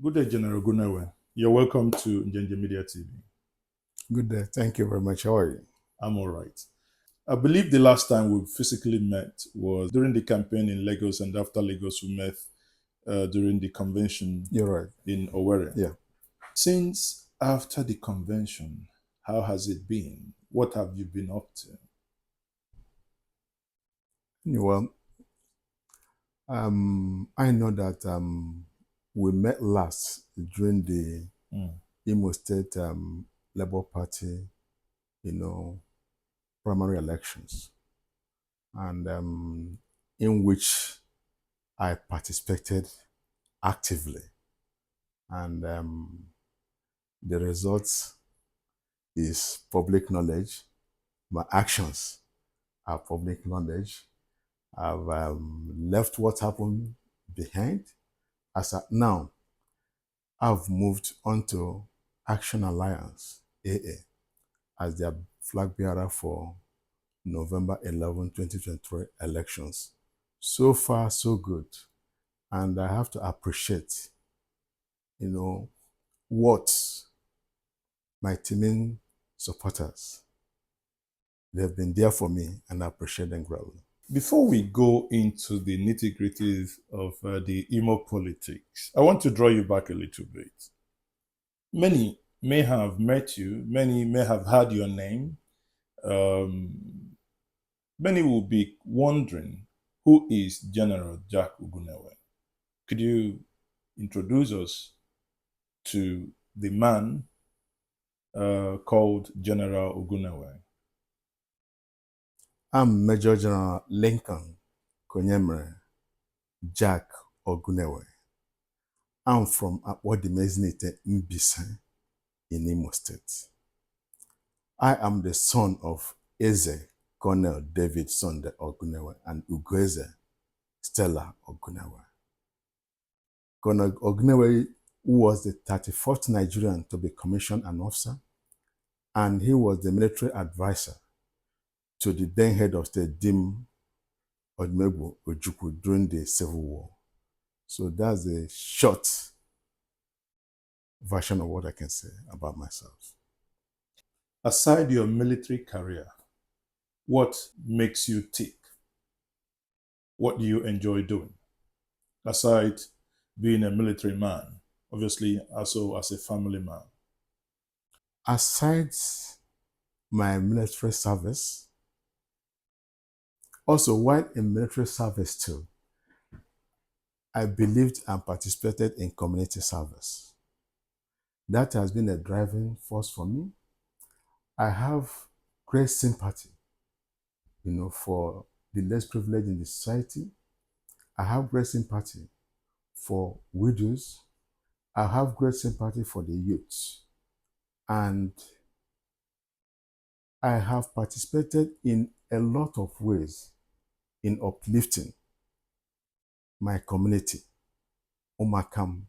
Good day, General Ogunewe. You're welcome to Njenje Media TV. Good day. Thank you very much. How are you? I'm all right. I believe the last time we physically met was during the campaign in Lagos, and after Lagos, we met during the convention You're right. in Owerri. Yeah. Since after the convention, how has it been? What have you been up to? Well, I know that we met last during the Imo State Labour Party, primary elections, and in which I participated actively. And the results is public knowledge. My actions are public knowledge. I've left what happened behind. As of now, I've moved on to Action Alliance, AA, as their flag bearer for November 11, 2023 elections. So far, so good. And I have to appreciate, what my teaming supporters, they've been there for me, and I appreciate them greatly. Before we go into the nitty-gritties of the Imo politics, I want to draw you back a little bit. Many may have met you, many may have heard your name. Many will be wondering, who is General Jack Ogunewe? Could you introduce us to the man called General Ogunewe? I'm Major General Lincoln Konyemre Jack Ogunewe. I'm from Akpodimezinite Mbise in Imo State. I am the son of Eze Colonel David Sonde Ogunewe and Ugoeze Stella Ogunewe. Colonel Ogunewe, who was the 34th Nigerian to be commissioned an officer, and he was the military advisor to the then head of state, Dim Odumegwu Ojukwu, during the Civil War. So that's a short version of what I can say about myself. Aside your military career, what makes you tick? What do you enjoy doing? Aside being a military man, obviously also as a family man. Aside my military service, also while in military service too, I believed and participated in community service. That has been a driving force for me. I have great sympathy, for the less privileged in the society. I have great sympathy for widows. I have great sympathy for the youth. And I have participated in a lot of ways in uplifting my community, Umakam,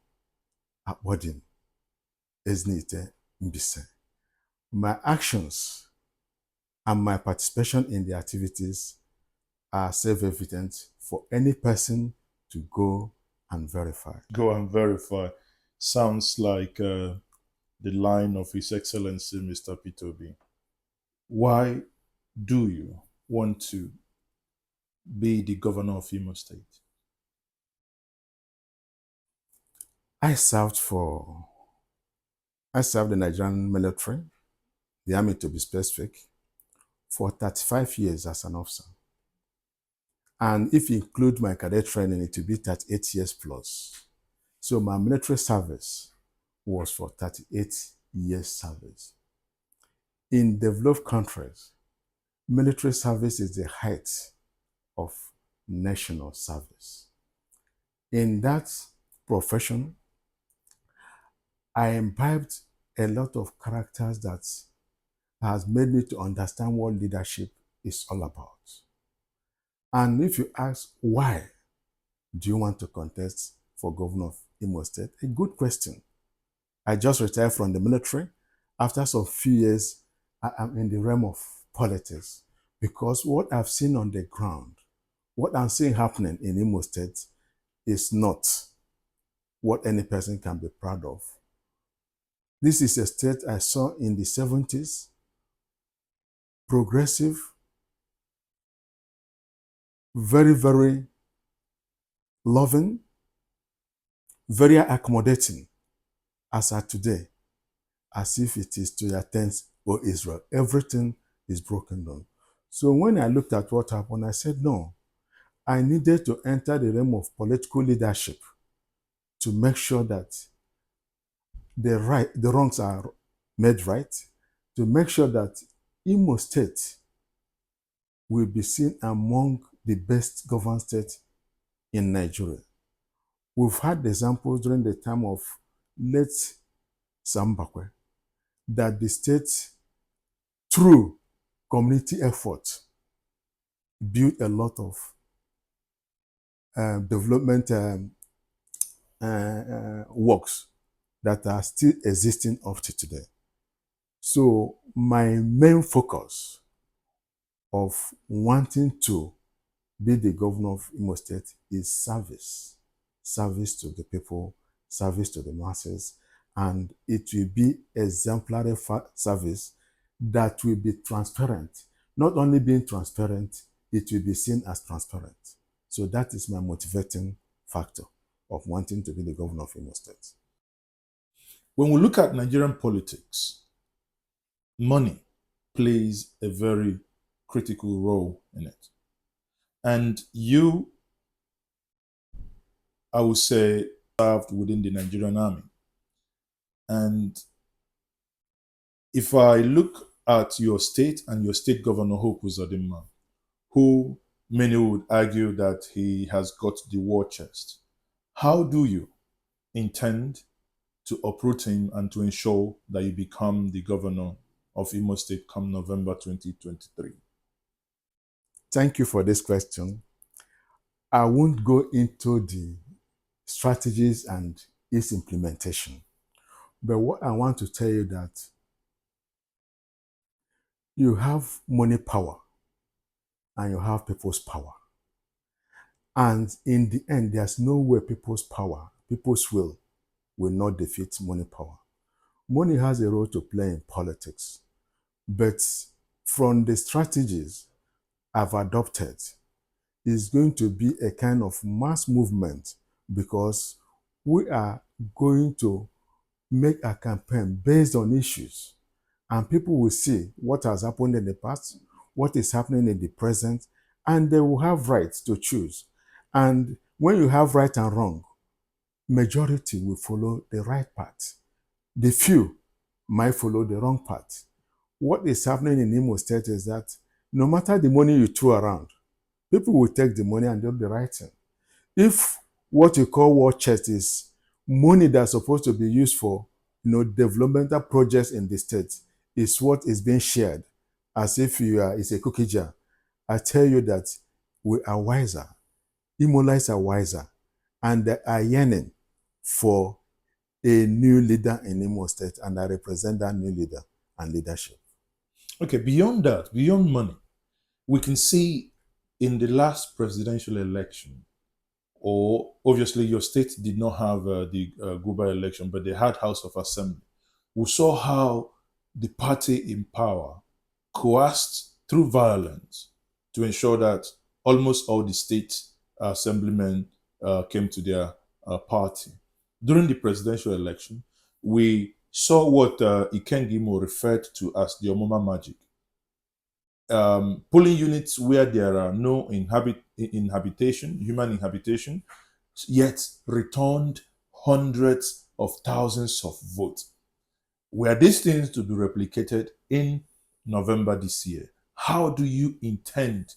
Akpodim, Ezinite, Mbise. My actions and my participation in the activities are self-evident for any person to go and verify. Go and verify. Sounds like the line of His Excellency, Mr. P2B. Why do you want to be the governor of Imo State? I served the Nigerian military, the army to be specific, for 35 years as an officer. And if you include my cadet training, it will be 38 years plus. So my military service was for 38 years service. In developed countries, military service is the height of national service. In that profession, I imbibed a lot of characters that has made me to understand what leadership is all about. And if you ask, why do you want to contest for governor of Imo State? A good question. I just retired from the military. After some few years, I am in the realm of politics, because what I've seen on the ground, what I'm seeing happening in Imo State is not what any person can be proud of. This is a state I saw in the 70s, progressive, very, very loving, very accommodating, as at today, as if it is to your tents, O Israel. Everything is broken down. So when I looked at what happened, I said, no, I needed to enter the realm of political leadership to make sure that the wrongs are made right, to make sure that Imo State will be seen among the best governed states in Nigeria. We've had examples during the time of late Sambakwe that the state, through community effort, built a lot of development works that are still existing up to today. So my main focus of wanting to be the governor of Imo State is service. Service to the people, service to the masses, and it will be exemplary service that will be transparent. Not only being transparent, it will be seen as transparent. So that is my motivating factor of wanting to be the governor of Imo State. When we look at Nigerian politics, money plays a very critical role in it. And you, I would say, served within the Nigerian army. And if I look at your state and your state governor, Hope Uzodinma, who many would argue that he has got the war chest, how do you intend to uproot him and to ensure that you become the governor of Imo State come November 2023? Thank you for this question. I won't go into the strategies and its implementation. But what I want to tell you that you have money power and you have people's power. And in the end, there's no way people's power, people's will not defeat money power. Money has a role to play in politics. But from the strategies I've adopted, is going to be a kind of mass movement, because we are going to make a campaign based on issues, and people will see what has happened in the past, what is happening in the present, and they will have rights to choose. And when you have right and wrong, majority will follow the right path. The few might follow the wrong path. What is happening in Imo State is that no matter the money you throw around, people will take the money and do the right thing. If what you call war chest is money that's supposed to be used for, developmental projects in the state, is what is being shared as if it's a cookie jar, I tell you that we are wiser. Imolites are wiser, and they are yearning for a new leader in Imo State, and I represent that new leader and leadership. Okay, beyond that, beyond money, we can see in the last presidential election, or obviously your state did not have the Guba election, but they had House of Assembly. We saw how the party in power coerced through violence to ensure that almost all the state assemblymen came to their party. During the presidential election, we saw what Ikengimo referred to as the Omoma magic. Polling units where there are no human inhabitation, yet returned hundreds of thousands of votes. Were these things to be replicated in November this year? How do you intend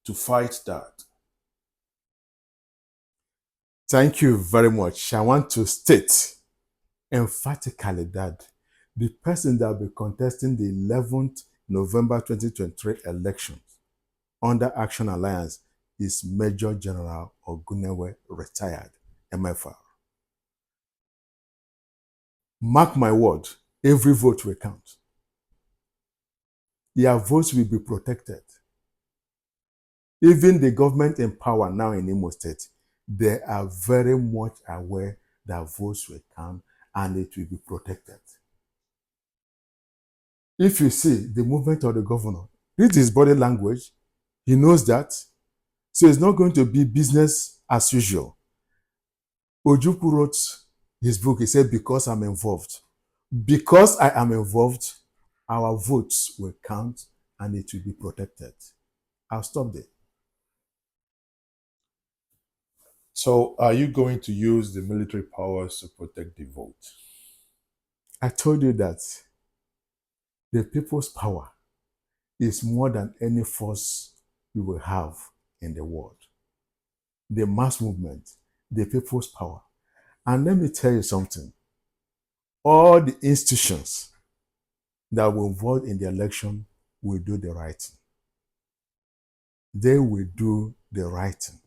to fight that? Thank you very much. I want to state emphatically that the person that will be contesting the 11th November 2023 elections under Action Alliance is Major General Ogunewe, retired, MFR. Mark my word, every vote will count. Your votes will be protected. Even the government in power now in Imo State, they are very much aware that votes will count and it will be protected. If you see the movement of the governor, read his body language, he knows that. So it's not going to be business as usual. Ojukwu wrote his book, he said, because I'm involved. Because I am involved, our votes will count and it will be protected. I'll stop there. So are you going to use the military powers to protect the vote? I told you that the people's power is more than any force you will have in the world. The mass movement, the people's power. And let me tell you something. All the institutions that were involved in the election will do the right thing. They will do the right thing.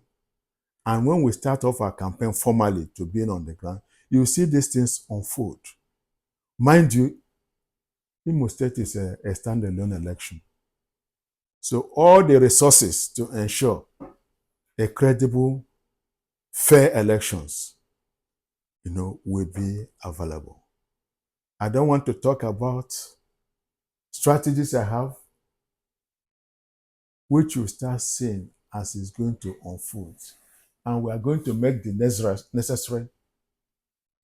And when we start off our campaign formally to being on the ground, you see these things unfold. Mind you, Imo State is a standalone election. So all the resources to ensure a credible, fair elections, will be available. I don't want to talk about strategies I have, which you start seeing as it's going to unfold. And we are going to make the necessary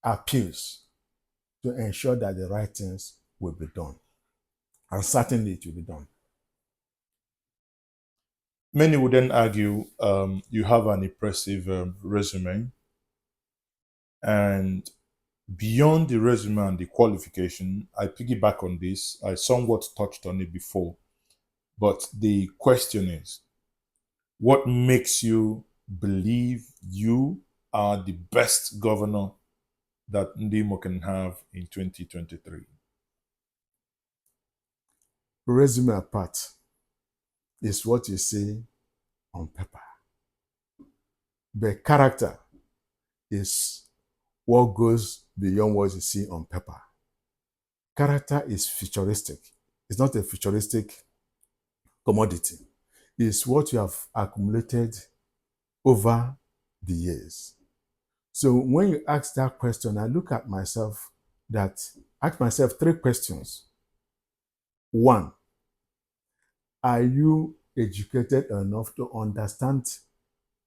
appeals to ensure that the right things will be done. And certainly it will be done. Many would then argue you have an impressive resume, and beyond the resume and the qualification, I piggyback on this. I somewhat touched on it before, but the question is, what makes you believe you are the best governor that Ndimo can have in 2023? Resume apart is what you see on paper. The character is what goes beyond what you see on paper. Character is futuristic. It's not a futuristic commodity. It's what you have accumulated over the years. So when you ask that question, I look at myself ask myself 3 questions. 1, are you educated enough to understand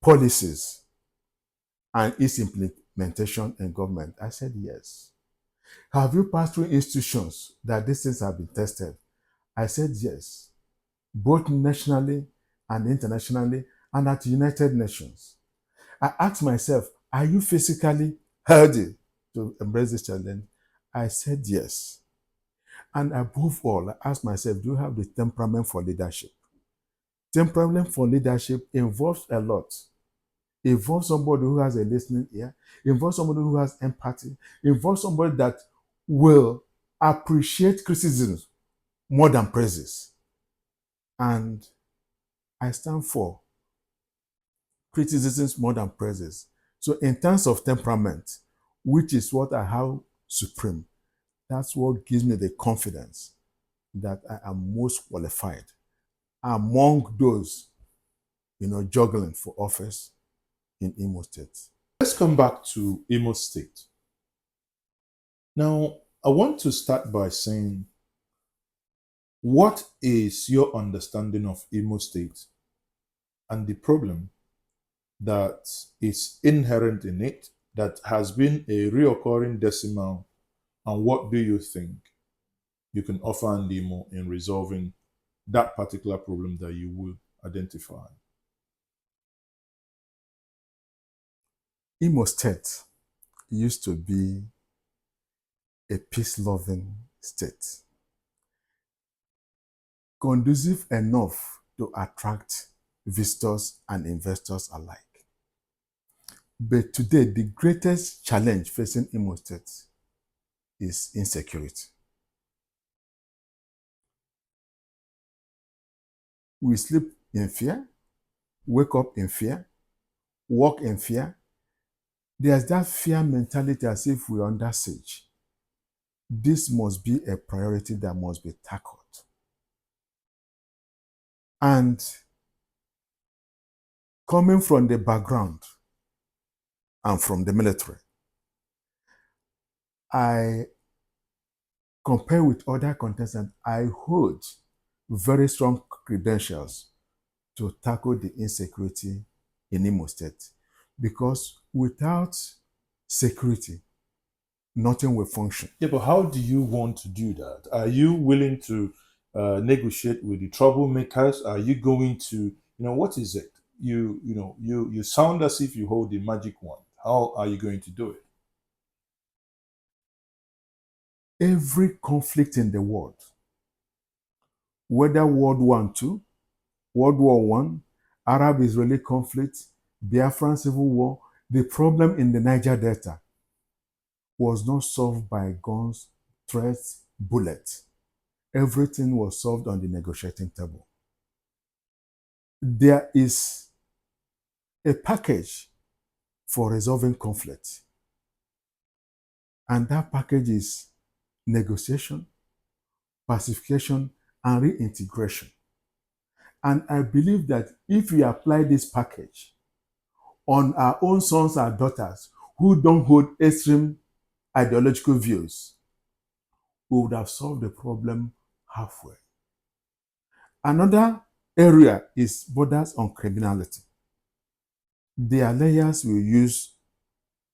policies and its implementation in government? I said yes. Have you passed through institutions that these things have been tested? I said yes, both nationally and internationally and at United Nations. I asked myself, are you physically healthy to embrace this challenge? I said yes. And above all, I asked myself, do you have the temperament for leadership? Temperament for leadership involves a lot. It involves somebody who has a listening ear. It involves somebody who has empathy. It involves somebody that will appreciate criticism more than praises. And I stand for criticisms more than praises. So in terms of temperament, which is what I have supreme, that's what gives me the confidence that I am most qualified among those, juggling for office in Imo State. Let's come back to Imo State. Now, I want to start by saying, what is your understanding of Imo State and the problem that is inherent in it, that has been a reoccurring decimal, and what do you think you can offer Ndimo in resolving that particular problem that you will identify? Imo State used to be a peace-loving state, conducive enough to attract visitors and investors alike. But today, the greatest challenge facing Imo State is insecurity. We sleep in fear, wake up in fear, walk in fear. There's that fear mentality as if we're under siege. This must be a priority that must be tackled. And coming from the background and from the military, I compare with other contestants, I hold very strong credentials to tackle the insecurity in Imo State. Because without security, nothing will function. Yeah, but how do you want to do that? Are you willing to negotiate with the troublemakers? Are you going to, what is it? You sound as if you hold the magic wand. How are you going to do it? Every conflict in the world, whether World War II, World War One, Arab-Israeli conflict, Biafran civil war, the problem in the Niger Delta was not solved by guns, threats, bullets. Everything was solved on the negotiating table. There is a package for resolving conflict. And that package is negotiation, pacification, and reintegration. And I believe that if we apply this package on our own sons and daughters who don't hold extreme ideological views, we would have solved the problem halfway. Another area is borders on criminality. There are layers we use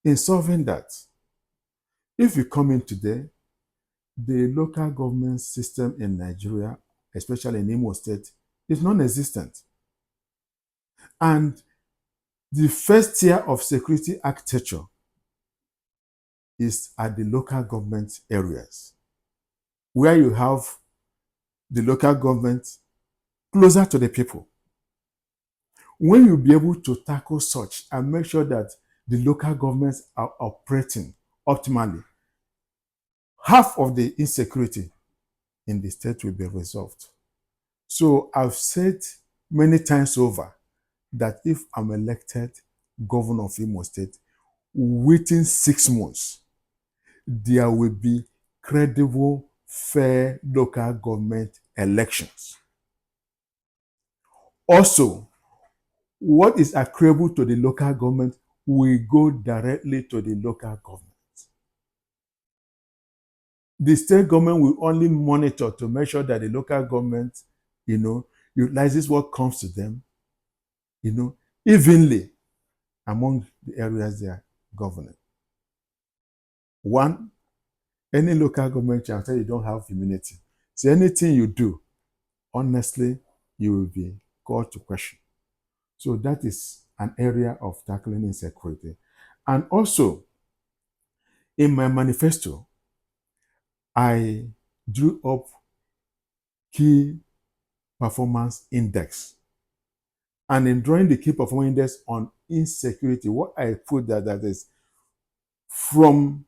in solving that. If we come in today, the local government system in Nigeria, especially in Imo State, is non-existent. And the first tier of security architecture is at the local government areas, where you have the local government closer to the people. When you'll be able to tackle such and make sure that the local governments are operating optimally, half of the insecurity in the state will be resolved. So I've said many times over that if I'm elected governor of Imo State, within 6 months, there will be credible, fair local government elections. Also, what is accruable to the local government will go directly to the local government. The state government will only monitor to make sure that the local government, utilizes what comes to them, evenly among the areas they are governing. One, any local government can say you don't have immunity. So anything you do, honestly, you will be called to question. So that is an area of tackling insecurity. And also, in my manifesto, I drew up key performance index. And in drawing the key performance index on insecurity, what I put that is from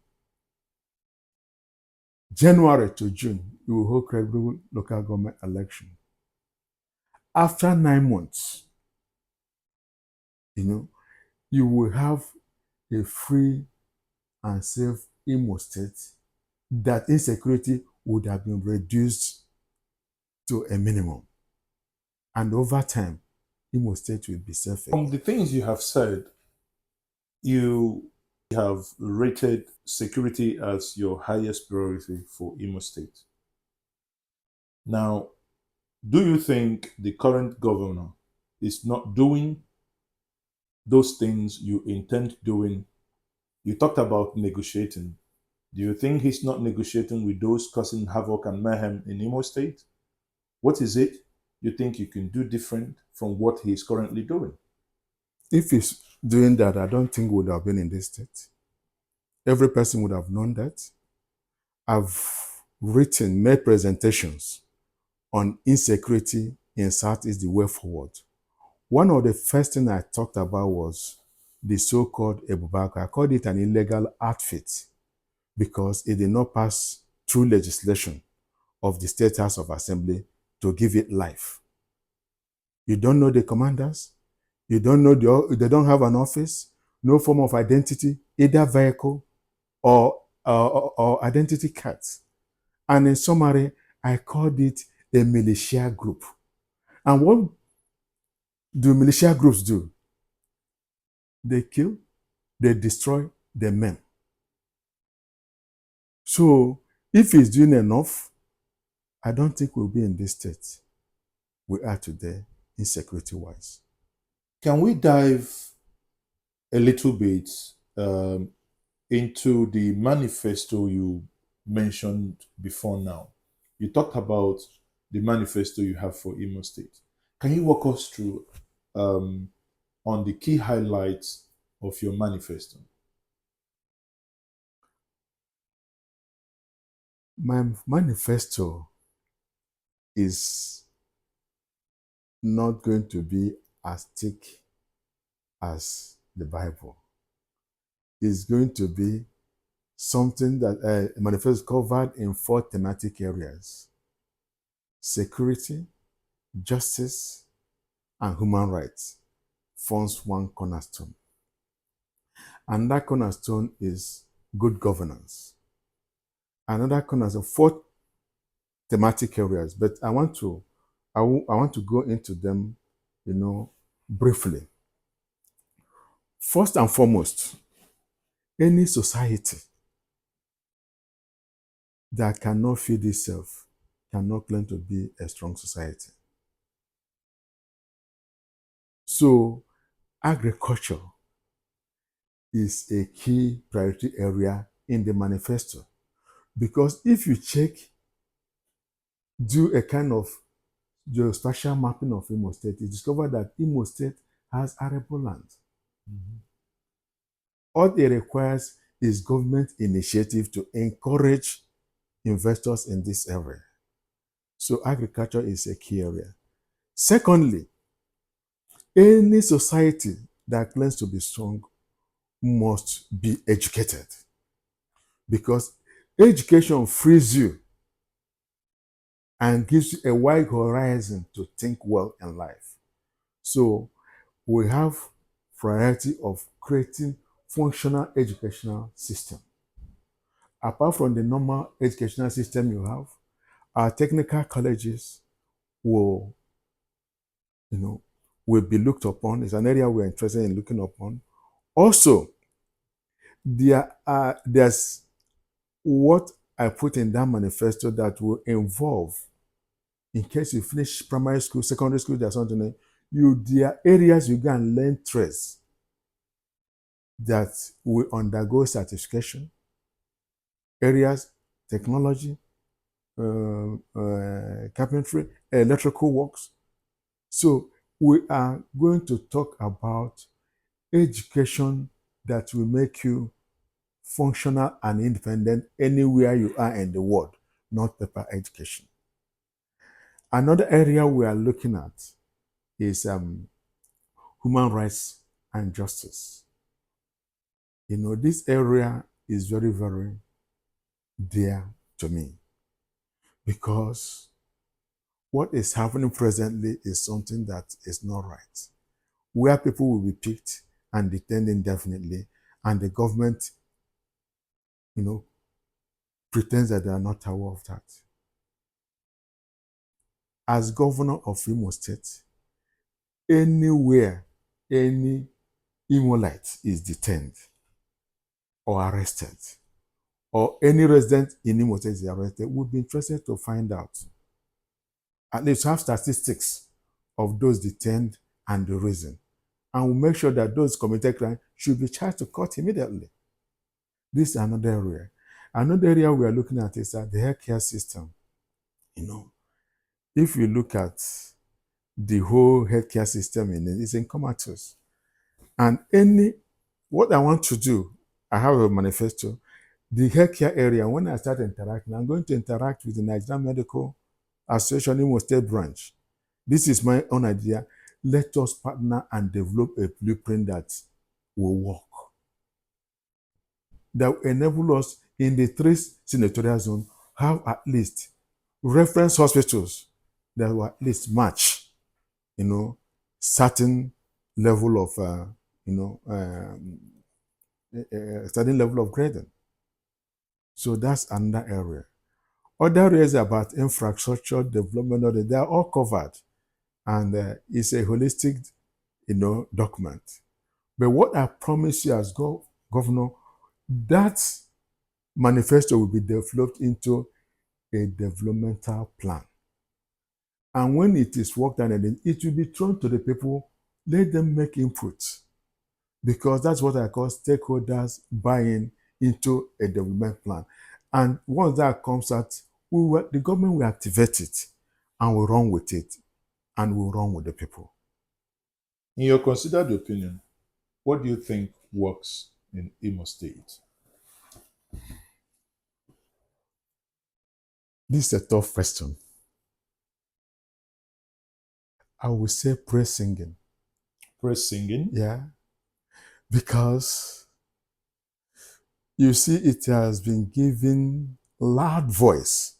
January to June, you will hold credible local government election. After 9 months, you will have a free and safe Imo State that insecurity would have been reduced to a minimum. And over time, Imo State will be safe. From the things you have said, you have rated security as your highest priority for Imo State. Now, do you think the current governor is not doing those things you intend doing? You talked about negotiating. Do you think he's not negotiating with those causing havoc and mayhem in Imo State? What is it you think you can do different from what he's currently doing? If he's doing that, I don't think we would have been in this state. Every person would have known that. I've made presentations on insecurity in South is the way forward. One of the first things I talked about was the so-called Ebubaka. I called it an illegal outfit because it did not pass through legislation of the State House of Assembly to give it life. You don't know the commanders. You don't know they don't have an office, no form of identity, either vehicle or identity cards. And in summary, I called it a militia group. And what do militia groups do? They kill, they destroy, they maim. So if he's doing enough, I don't think we'll be in this state we are today, insecurity-wise. Can we dive a little bit into the manifesto you mentioned before now? You talked about the manifesto you have for Imo State. Can you walk us through on the key highlights of your manifesto? My manifesto is not going to be as thick as the Bible. It's going to be something that a manifesto covered in 4 thematic areas: security, justice, and human rights forms one cornerstone. And that cornerstone is good governance. Another cornerstone, 4 thematic areas, but I want to go into them, briefly. First and foremost, any society that cannot feed itself cannot claim to be a strong society. So, agriculture is a key priority area in the manifesto, because if you do a kind of geospatial mapping of Imo State, you discover that Imo State has arable land. Mm-hmm. All it requires is government initiative to encourage investors in this area. So agriculture is a key area. Secondly, any society that claims to be strong must be educated, because education frees you and gives you a wide horizon to think well in life. So we have priority of creating functional educational system. Apart from the normal educational system you have, our technical colleges will be looked upon. It's an area we're interested in looking upon. Also, there's what I put in that manifesto that will involve, in case you finish primary school, secondary school, there's something, there are areas you can learn trades that will undergo certification. Areas, technology, carpentry, electrical works. So we are going to talk about education that will make you functional and independent anywhere you are in the world, not paper education. Another area we are looking at is human rights and justice. This area is very, very dear to me, because what is happening presently is something that is not right, where people will be picked and detained indefinitely, and the government, pretends that they are not aware of that. As governor of Imo State, anywhere any Imolite is detained or arrested, or any resident in Imo State is arrested, we'll be interested to find out, at least have statistics of those detained and the reason. And we'll make sure that those committed crime should be charged to court immediately. This is another area. Another area we are looking at is that the healthcare system. If you look at the whole healthcare system it's in comatose. And what I want to do, I have a manifesto, the healthcare area, when I start interacting, I'm going to interact with the Nigerian Medical Association Imo State branch. This is my own idea. Let us partner and develop a blueprint that will work, that will enable us in the 3 senatorial zones have at least reference hospitals that will at least match, certain level of, certain level of grading. So that's another area. Other areas about infrastructure development, they are all covered, and it's a holistic, document. But what I promise you as governor, that Manifesto will be developed into a developmental plan. And when it is worked on, it will be thrown to the people, let them make input. Because that's what I call stakeholders buying into a development plan. And once that comes out, the government will activate it and will run with it and will run with the people. In your considered opinion, what do you think works in Imo State? This is a tough question. I would say praise singing. Praise singing? Yeah. Because you see, it has been given loud voice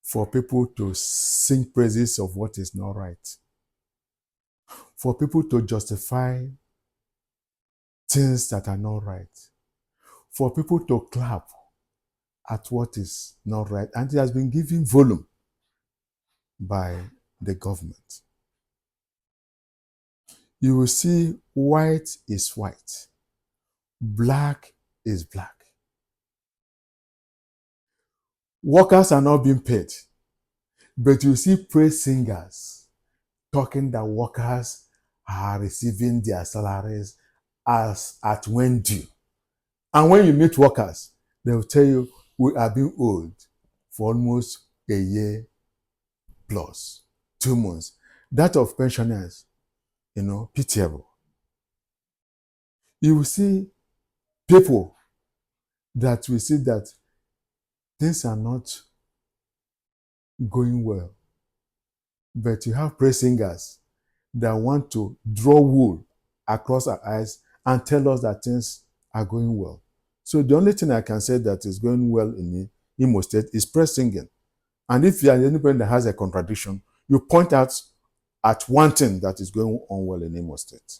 for people to sing praises of what is not right, for people to justify things that are not right, for people to clap at what is not right. And it has been given volume by the government. You will see white is white, black is black. Workers are not being paid, but you see praise singers talking that workers are receiving their salaries as at when due. And when you meet workers, they will tell you, we are being owed for almost a year plus 2 months. That of pensioners, pitiable. You will see people that will see that things are not going well. But you have praise singers that want to draw wool across our eyes and tell us that things are going well. So the only thing I can say that is going well in Imo State is praise singing. And if you are anybody that has a contradiction, you point out at one thing that is going on well in Imo State.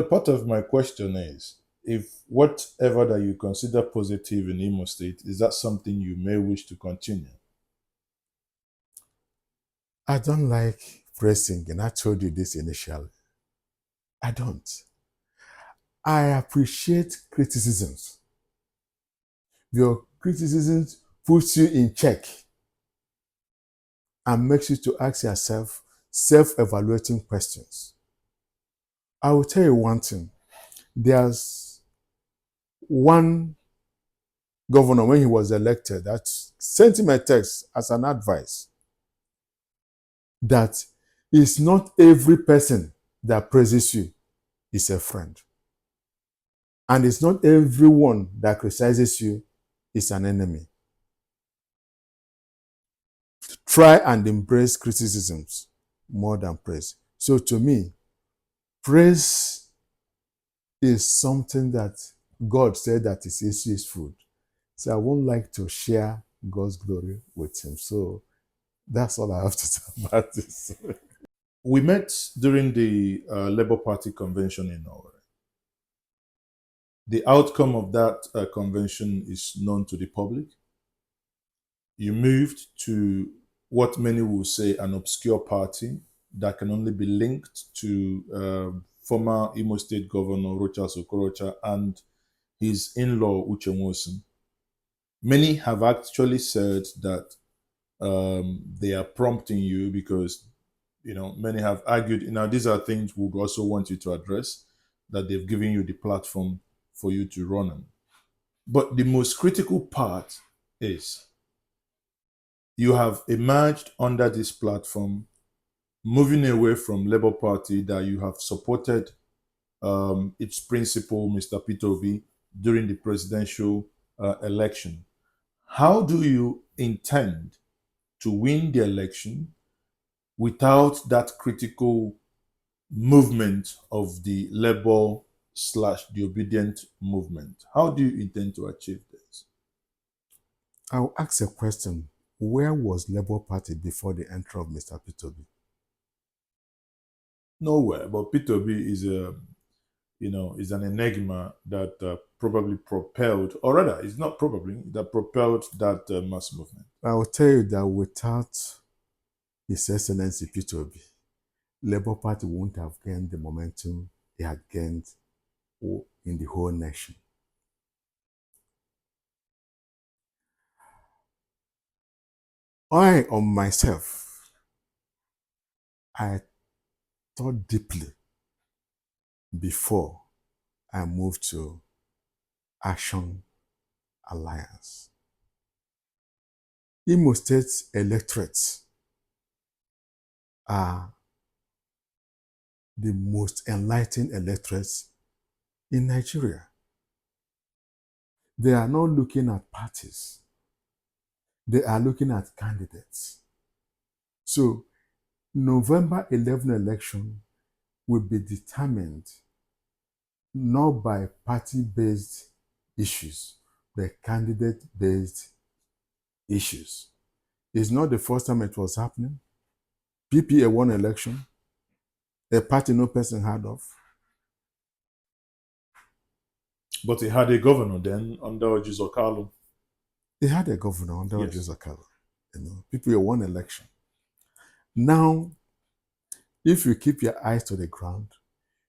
Part of my question is, if whatever that you consider positive in Imo State, is that something you may wish to continue? I don't like praise singing. I told you this initially. I don't. I appreciate criticisms. Your criticisms puts you in check and makes you to ask yourself self-evaluating questions. I will tell you one thing. There's one governor, when he was elected, that sent him a text as an advice that it's not every person that praises you is a friend. And it's not everyone that criticizes you is an enemy. Try and embrace criticisms more than praise. So to me, praise is something that God said that is his food. So I won't like to share God's glory with him. So that's all I have to say about this. We met during the Labour Party convention in Norway. The outcome of that convention is known to the public. You moved to what many will say an obscure party that can only be linked to former Imo State Governor Rochas Okorocha and his in-law Uche Nwosu. Many have actually said that they are prompting you because, many have argued. Now, these are things we would also want you to address, that they've given you the platform for you to run on. But the most critical part is you have emerged under this platform, moving away from Labour Party that you have supported its principal, Mr. Peter Obi, during the presidential election. How do you intend to win the election without that critical movement of the Labour/the obedient movement? How do you intend to achieve this? I'll ask a question. Where was Labour Party before the entry of Mr. Peter Obi? Nowhere. But Peter Obi is is an enigma that probably propelled, or rather, it's not probably, that propelled that mass movement. I will tell you that without His Excellency Peter Obi, Labour Party won't have gained the momentum it had gained in the whole nation. On myself, I thought deeply before I moved to Action Alliance. Imo State electorates are the most enlightened electorates in Nigeria. They are not looking at parties. They are looking at candidates. So, November 11 election will be determined not by party-based issues, but candidate-based issues. It's not the first time it was happening. PPA won election, a party no person heard of. But he had a governor then under Ojuzokalo. They had a governor under Yes. Ojuzokalo. PPA won election. Now, if you keep your eyes to the ground,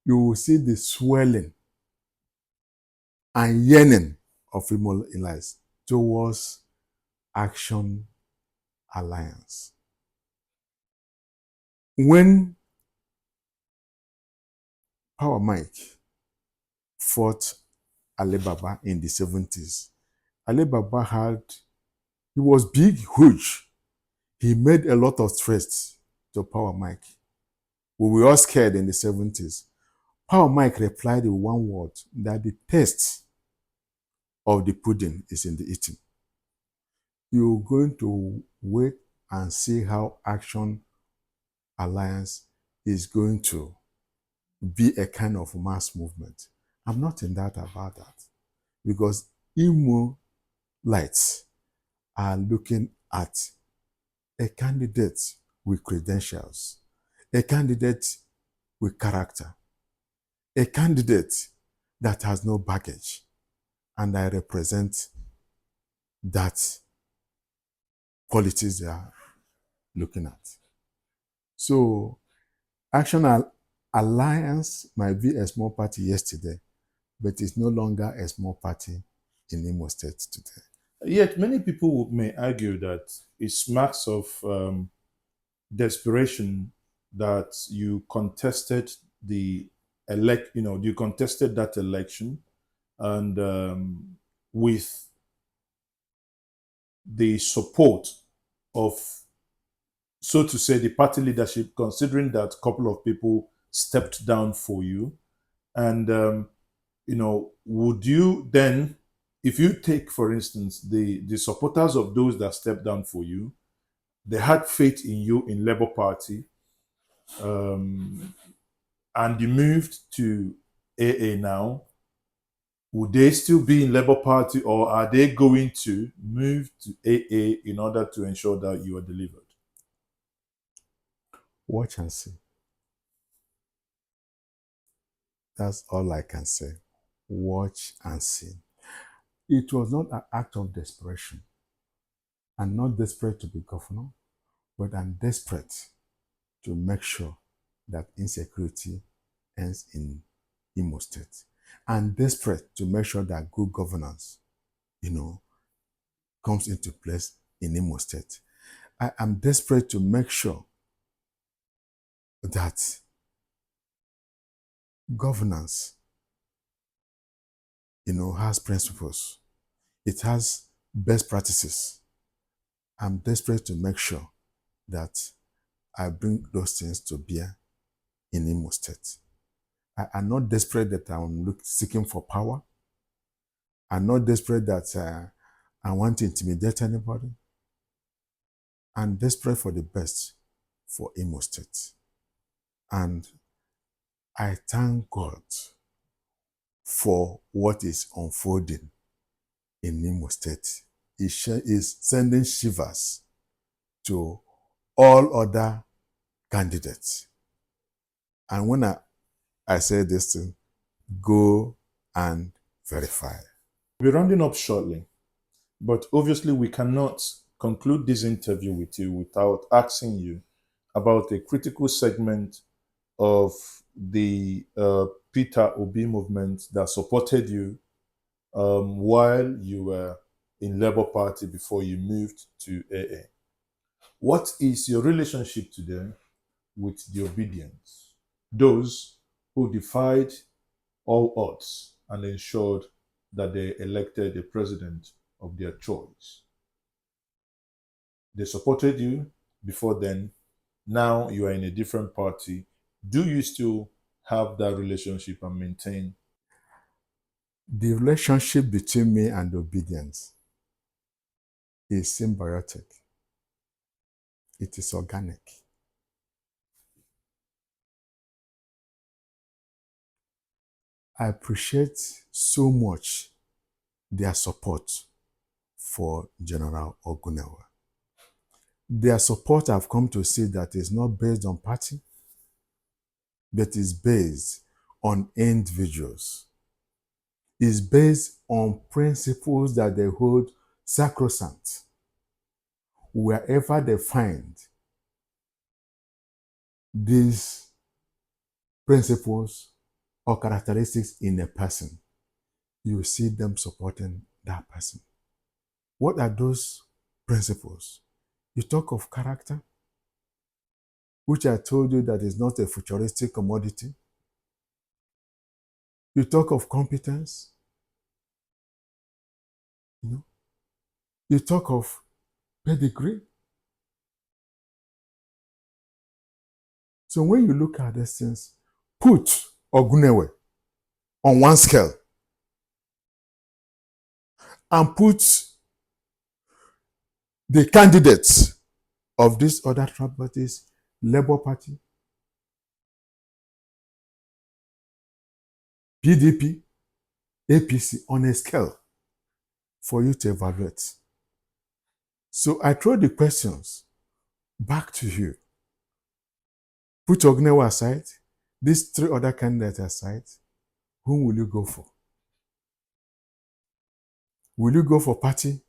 you will see the swelling and yearning of Imo elites towards Action Alliance. When Power Mike fought Ali Baba in the 70s, Ali Baba he was big, huge. He made a lot of threats to Power Mike. We were all scared in the 70s. Power Mike replied in one word that the taste of the pudding is in the eating. You're going to wait and see how Action Alliance is going to be a kind of mass movement. I'm not in doubt about that, because Imo lights are looking at a candidate with credentials, a candidate with character, a candidate that has no baggage, and I represent that qualities they are looking at. So, Action Alliance might be a small party yesterday, but it's no longer a small party in Imo State today. Yet many people may argue that it smacks of desperation that you contested you contested that election, and with the support of, so to say, the party leadership, considering that a couple of people stepped down for you. And, would you then, if you take, for instance, the supporters of those that stepped down for you, they had faith in you in Labour Party, and you moved to AA now, would they still be in Labour Party, or are they going to move to AA in order to ensure that you are delivered? Watch and see. That's all I can say. Watch and see. It was not an act of desperation. I'm not desperate to be governor, but I'm desperate to make sure that insecurity ends in Imo State. I'm desperate to make sure that good governance, comes into place in Imo State. I am desperate to make sure that governance, has principles. It has best practices. I'm desperate to make sure that I bring those things to bear in Imo State. I'm not desperate that I'm seeking for power. I'm not desperate that I want to intimidate anybody. I'm desperate for the best for Imo State. And I thank God for what is unfolding in Imo State. It is sending shivers to all other candidates. And when I say this thing, go and verify. We're rounding up shortly, but obviously we cannot conclude this interview with you without asking you about a critical segment of the Peter Obi movement that supported you while you were in Labour Party before you moved to AA. What is your relationship today with the obedience, those who defied all odds and ensured that they elected a president of their choice? They supported you before then. Now you are in a different party. Do you still have that relationship and maintain? The relationship between me and obedience is symbiotic. It is organic. I appreciate so much their support for General Ogunewe. Their support, I've come to see that is not based on party, but is based on individuals. Is based on principles that they hold sacrosanct. Wherever they find these principles or characteristics in a person, you see them supporting that person. What are those principles? You talk of character, which I told you that is not a futuristic commodity. You talk of competence. You talk of pedigree. So when you look at these things, put Ogunewe on one scale and put the candidates of these other parties, Labour Party, PDP, APC, on a scale for you to evaluate. So I throw the questions back to you. Put Ogunewe aside, these three other candidates aside, whom will you go for? Will you go for party,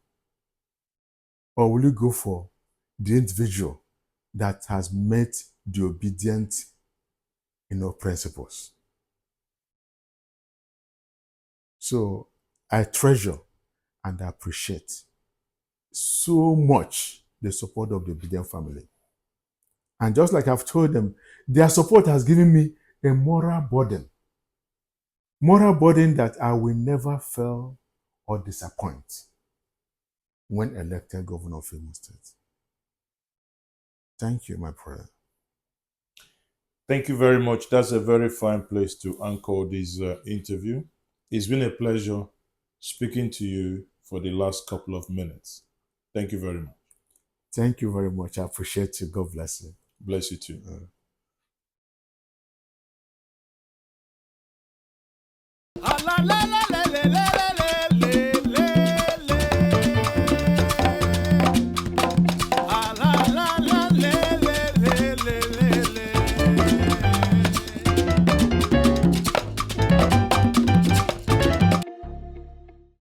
or will you go for the individual that has met the obedient, principles? So I treasure and appreciate so much the support of the obedient family. And just like I've told them, their support has given me a moral burden that I will never fail or disappoint when elected governor of Imo State. Thank you, my brother. Thank you very much. That's a very fine place to anchor this interview. It's been a pleasure speaking to you for the last couple of minutes. Thank you very much. Thank you very much. I appreciate you. God bless you. Bless you too. La la la.